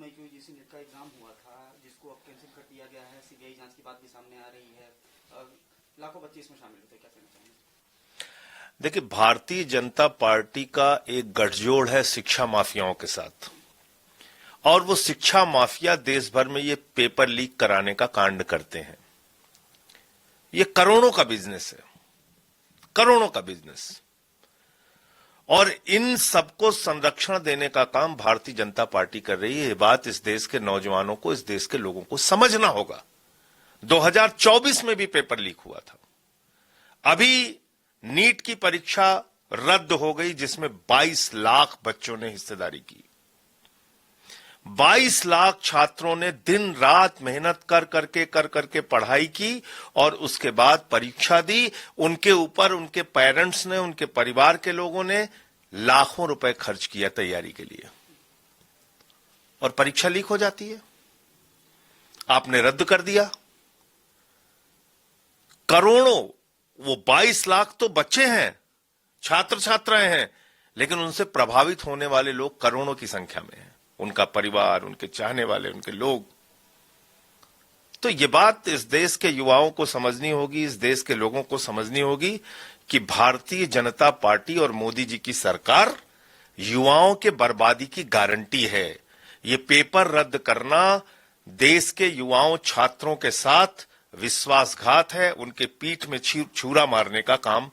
मई को UGC net का exam हुआ था जिसको अब कैंसिल कर दिया गया है। सीबीआई जांच की बात भी सामने आ रही है। लाखों बच्चे इसमें शामिल होते, क्या कहना चाहेंगे? देखिए, भारतीय जनता पार्टी का एक गठजोड़ है शिक्षा माफियाओं के साथ, और वो शिक्षा माफिया देश भर में ये पेपर लीक कराने का कांड करते हैं। ये करोड़ों का बिजनेस है, करोड़ों का बिजनेस। और इन सबको संरक्षण देने का काम भारतीय जनता पार्टी कर रही है। ये बात इस देश के नौजवानों को, इस देश के लोगों को समझना होगा। 2024 में भी पेपर लीक हुआ था। अभी नीट की परीक्षा रद्द हो गई जिसमें 22 लाख बच्चों ने हिस्सेदारी की। 22 लाख छात्रों ने दिन रात मेहनत कर करके पढ़ाई की और उसके बाद परीक्षा दी। उनके ऊपर उनके पेरेंट्स ने, उनके परिवार के लोगों ने लाखों रुपए खर्च किया तैयारी के लिए, और परीक्षा लीक हो जाती है। आपने रद्द कर दिया। करोड़ों, वो 22 लाख तो बच्चे हैं, छात्र छात्राएं हैं, लेकिन उनसे प्रभावित होने वाले लोग करोड़ों की संख्या में हैं। उनका परिवार, उनके चाहने वाले, उनके लोग। तो ये बात इस देश के युवाओं को समझनी होगी, इस देश के लोगों को समझनी होगी कि भारतीय जनता पार्टी और मोदी जी की सरकार युवाओं के बर्बादी की गारंटी है। ये पेपर रद्द करना देश के युवाओं, छात्रों के साथ विश्वासघात है। उनके पीठ में छुरा मारने का काम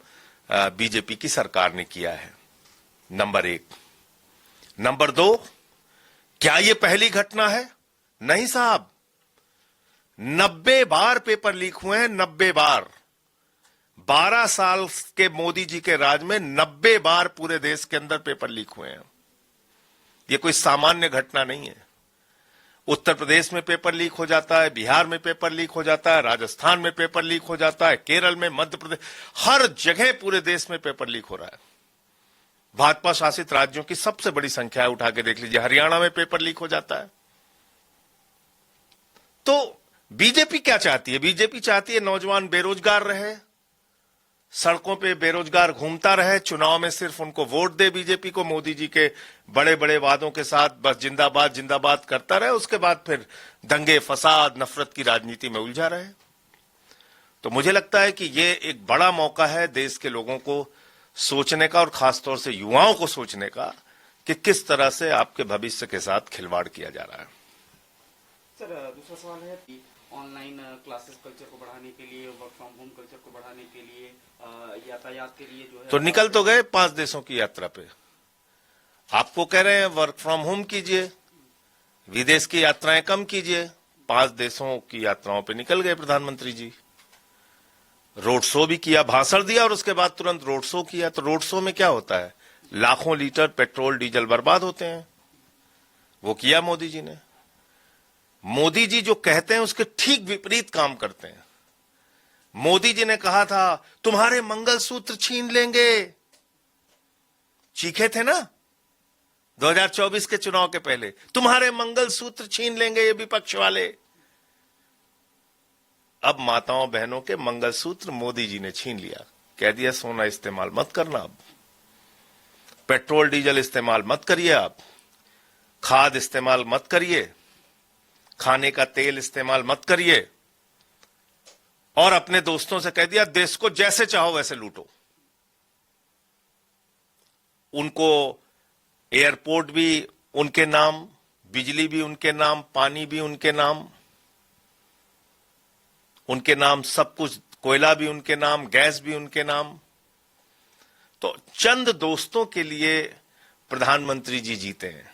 बीजेपी की सरकार ने किया है। नंबर 1। नंबर 2, क्या यह पहली घटना है? नहीं साहब, 90 बार पेपर लीक हुए हैं, 90 बार। 12 साल के मोदी जी के राज में 90 बार पूरे देश के अंदर पेपर लीक हुए हैं। यह कोई सामान्य घटना नहीं है। उत्तर प्रदेश में पेपर लीक हो जाता है, बिहार में पेपर लीक हो जाता है, राजस्थान में पेपर लीक हो जाता है, केरल में, मध्य प्रदेश, हर जगह पूरे देश में पेपर लीक हो रहा है। भाजपा शासित राज्यों की सबसे बड़ी संख्या है, उठा के देख लीजिए। हरियाणा में पेपर लीक हो जाता है। तो बीजेपी क्या चाहती है? बीजेपी चाहती है नौजवान बेरोजगार रहे, सड़कों पे बेरोजगार घूमता रहे, चुनाव में सिर्फ उनको वोट दे बीजेपी को, मोदी जी के बड़े बड़े वादों के साथ बस जिंदाबाद जिंदाबाद करता रहे, उसके बाद फिर दंगे, फसाद, नफरत की राजनीति में उलझा रहे। तो मुझे लगता है कि ये एक बड़ा मौका है देश के लोगों को सोचने का, और खासतौर से युवाओं को सोचने का कि किस तरह से आपके भविष्य के साथ खिलवाड़ किया जा रहा है। सर, दूसरा सवाल है कि ऑनलाइन क्लासेस कल्चर को बढ़ाने के लिए, वर्क फ्रॉम होम कल्चर को बढ़ाने के लिए, यातायात के लिए जो है, तो निकल तो गए 5 देशों की यात्रा पे। आपको कह रहे हैं वर्क फ्रॉम होम कीजिए, विदेश की यात्राएं कम कीजिए। 5 देशों की यात्राओं पे निकल गए प्रधानमंत्री जी। रोड शो भी किया, भाषण दिया और उसके बाद तुरंत रोड शो किया। तो रोड शो में क्या होता है? लाखों लीटर पेट्रोल डीजल बर्बाद होते हैं। वो किया मोदी जी ने। मोदी जी जो कहते हैं उसके ठीक विपरीत काम करते हैं। मोदी जी ने कहा था तुम्हारे मंगलसूत्र छीन लेंगे, चीखे थे ना 2024 के चुनाव के पहले, तुम्हारे मंगलसूत्र छीन लेंगे ये विपक्ष वाले। अब माताओं बहनों के मंगलसूत्र मोदी जी ने छीन लिया। कह दिया सोना इस्तेमाल मत करना, अब पेट्रोल डीजल इस्तेमाल मत करिए, आप खाद इस्तेमाल मत करिए, खाने का तेल इस्तेमाल मत करिए, और अपने दोस्तों से कह दिया देश को जैसे चाहो वैसे लूटो। उनको एयरपोर्ट भी उनके नाम, बिजली भी उनके नाम, पानी भी उनके नाम, सब कुछ, कोयला भी उनके नाम, गैस भी उनके नाम। तो चंद दोस्तों के लिए प्रधानमंत्री जी जीते हैं।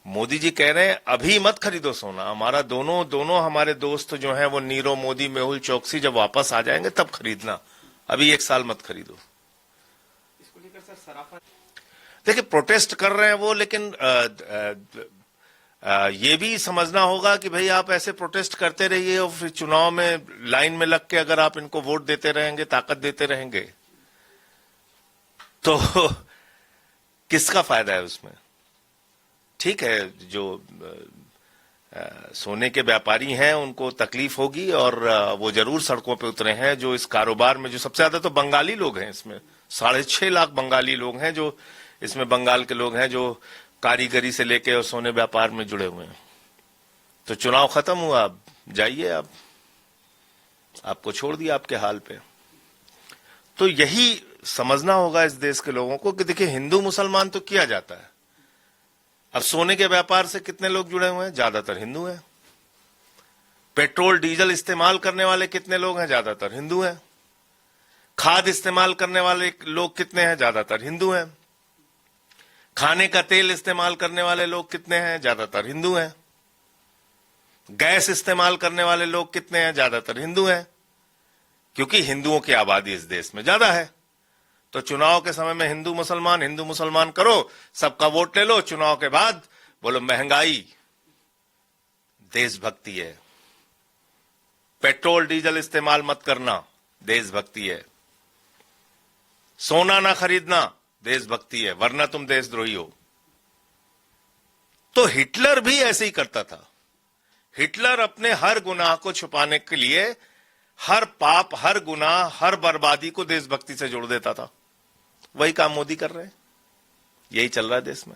मोदी जी कह रहे हैं अभी मत खरीदो सोना, हमारा दोनों हमारे दोस्त जो हैं वो नीरव मोदी, मेहुल चोकसी जब वापस आ जाएंगे तब खरीदना, अभी 1 साल मत खरीदो। इसको लेकर सर सराफा, देखिए प्रोटेस्ट कर रहे हैं वो, लेकिन ये भी समझना होगा कि भाई आप ऐसे प्रोटेस्ट करते रहिए और फिर चुनाव में लाइन में लग के अगर आप इनको वोट देते रहेंगे, ताकत देते रहेंगे, तो किसका फायदा है उसमें? ठीक है, जो सोने के व्यापारी हैं उनको तकलीफ होगी और वो जरूर सड़कों पे उतरे हैं। जो इस कारोबार में, जो सबसे ज्यादा तो बंगाली लोग हैं इसमें, 6.5 लाख बंगाली लोग हैं जो इसमें, बंगाल के लोग हैं जो कारीगरी से लेके और सोने व्यापार में जुड़े हुए हैं। तो चुनाव खत्म हुआ, अब जाइए, आप आपको छोड़ दिया आपके हाल पे। तो यही समझना होगा इस देश के लोगों को कि देखिए, हिंदू मुसलमान तो किया जाता है। अब सोने के व्यापार से कितने लोग जुड़े हुए हैं? ज्यादातर हिंदू हैं। पेट्रोल डीजल इस्तेमाल करने वाले कितने लोग हैं? ज्यादातर हिंदू हैं। खाद इस्तेमाल करने वाले लोग कितने हैं? ज्यादातर हिंदू हैं। खाने का तेल इस्तेमाल करने वाले लोग कितने हैं? ज्यादातर हिंदू हैं। गैस इस्तेमाल करने वाले लोग कितने हैं? ज्यादातर हिंदू हैं, क्योंकि हिंदुओं की आबादी इस देश में ज्यादा है। तो चुनाव के समय में हिंदू मुसलमान करो, सबका वोट ले लो, चुनाव के बाद बोलो महंगाई देशभक्ति है, पेट्रोल डीजल इस्तेमाल मत करना देशभक्ति है, सोना ना खरीदना देशभक्ति है, वरना तुम देशद्रोही हो। तो हिटलर भी ऐसे ही करता था। हिटलर अपने हर गुनाह को छुपाने के लिए हर पाप, हर गुनाह, हर बर्बादी को देशभक्ति से जोड़ देता था। वही काम मोदी कर रहे हैं, यही चल रहा है देश में।